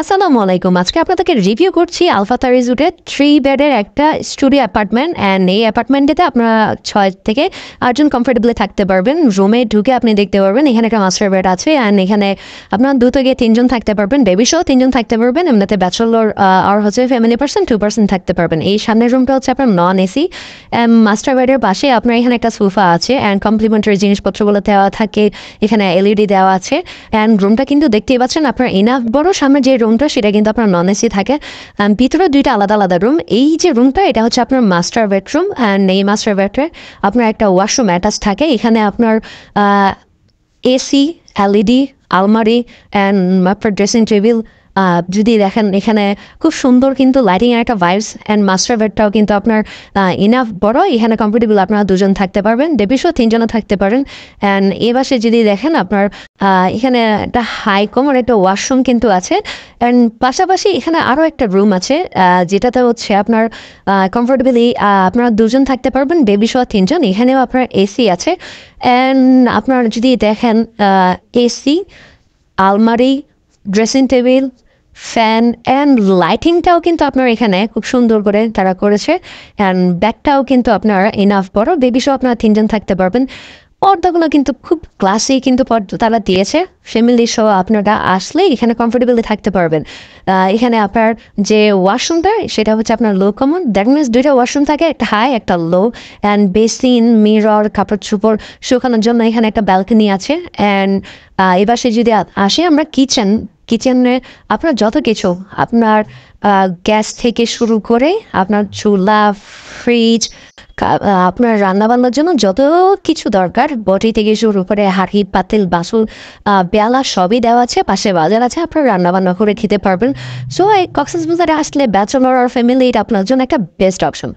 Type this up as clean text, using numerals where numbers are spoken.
আসসালামু আলাইকুম। আজকে আপনাদেরকে রিভিউ করছি আলফাতা রিসোর্টের 3 বেডের একটা স্টুডিও অ্যাপার্টমেন্ট। অ্যান্ড এই অ্যাপার্টমেন্টেতে আপনারা 6 থেকে 8 জন কমফোর্টেবলি থাকতে পারবেন। রুমে ঢুকে আপনি দেখতে পারবেন এখানে একটা মাস্টার বেড আছে। অ্যান্ড এখানে আপনার 2 থেকে 3 জন থাকতে পারবেন, বেবি সহ 3 জন থাকতে পারবেন। এমনিতে ব্যাচেলর আর হচ্ছে ফ্যামিলি পার্সন 2% থাকতে পারবেন। এই সামনের রুমটা হচ্ছে আপনার নন এসি। মাস্টার বেডের পাশে আপনার এখানে একটা সোফা আছে অ্যান্ড কমপ্লিমেন্টারি জিনিসপত্রগুলো দেওয়া থাকে। এখানে এলইডি দেওয়া আছে। অ্যান্ড রুমটা কিন্তু দেখতেই পাচ্ছেন আপনার ইনাফ বড়। সামনে যে রুমটা সেটা কিন্তু আপনার নন এসি থাকে। ভিতরে 2টা আলাদা আলাদা রুম। এই যে রুমটা এটা হচ্ছে আপনার মাস্টার বেডরুম। অ্যান্ড এই মাস্টার বেডে আপনার একটা ওয়াশরুম অ্যাটাচ থাকে। এখানে আপনার এসি, এলইডি, আলমারি অ্যান্ড আপনার ড্রেসিং টেবিল যদি দেখেন এখানে খুব সুন্দর কিন্তু লাইটিং এর একটা ভাইবস। অ্যান্ড মাস্টার বেডটাও কিন্তু আপনার ইনাফ বড়। এখানে কমফোর্টেবল আপনারা 2 জন থাকতে পারবেন, বেবিসহ 3 জনও থাকতে পারেন। অ্যান্ড এ পাশে যদি দেখেন আপনার এখানে একটা হাই কমন একটা ওয়াশরুম কিন্তু আছে। অ্যান্ড পাশাপাশি এখানে আরও একটা রুম আছে যেটাতে হচ্ছে আপনার কমফোর্টেবলি আপনারা 2 জন থাকতে পারবেন, বেবিসহ 3 জন। এখানেও আপনার এসি আছে। অ্যান্ড আপনার যদি দেখেন এসি, আলমারি, ড্রেসিং টেবিল, ফ্যান অ্যান্ড লাইটিংটাও কিন্তু আপনার এখানে খুব সুন্দর করে তারা করেছে। অ্যান্ড ব্যাগটাও কিন্তু আপনার ইনাফ বড়, বেবিসহ আপনারা 3 জন থাকতে পারবেন। পর্দাগুলো কিন্তু খুব ক্লাসি কিন্তু পর্দা তারা দিয়েছে। ফ্যামিলি সহ আপনারা আসলে এখানে কমফোর্টেবলি থাকতে পারবেন। এখানে আপনার যে ওয়াশরুমটা সেটা হচ্ছে আপনার লো কমন। দ্যাট মিনস 2টা ওয়াশরুম থাকে, একটা হাই একটা লো। অ্যান্ড বেসিন, মিরর, কাপড় চোপড় শুকানোর জন্য এখানে একটা ব্যালকনি আছে। অ্যান্ড এবার সে যদি আসে আমরা কিচেনে আপনার যত কিছু আপনার গ্যাস থেকে শুরু করে আপনার চুলা, ফ্রিজ, আপনার রান্নাবান্নার জন্য যত কিছু দরকার বটি থেকে শুরু করে হাঁড়ি, পাতিল, বাসন, বেলা সবই দেওয়া আছে। পাশে বাজার আছে, আপনার রান্নাবান্না করে খেতে পারবেন। সো এই কক্সবাজারে আসলে ব্যাচেলর আর ফ্যামিলি এটা আপনার জন্য একটা বেস্ট অপশন।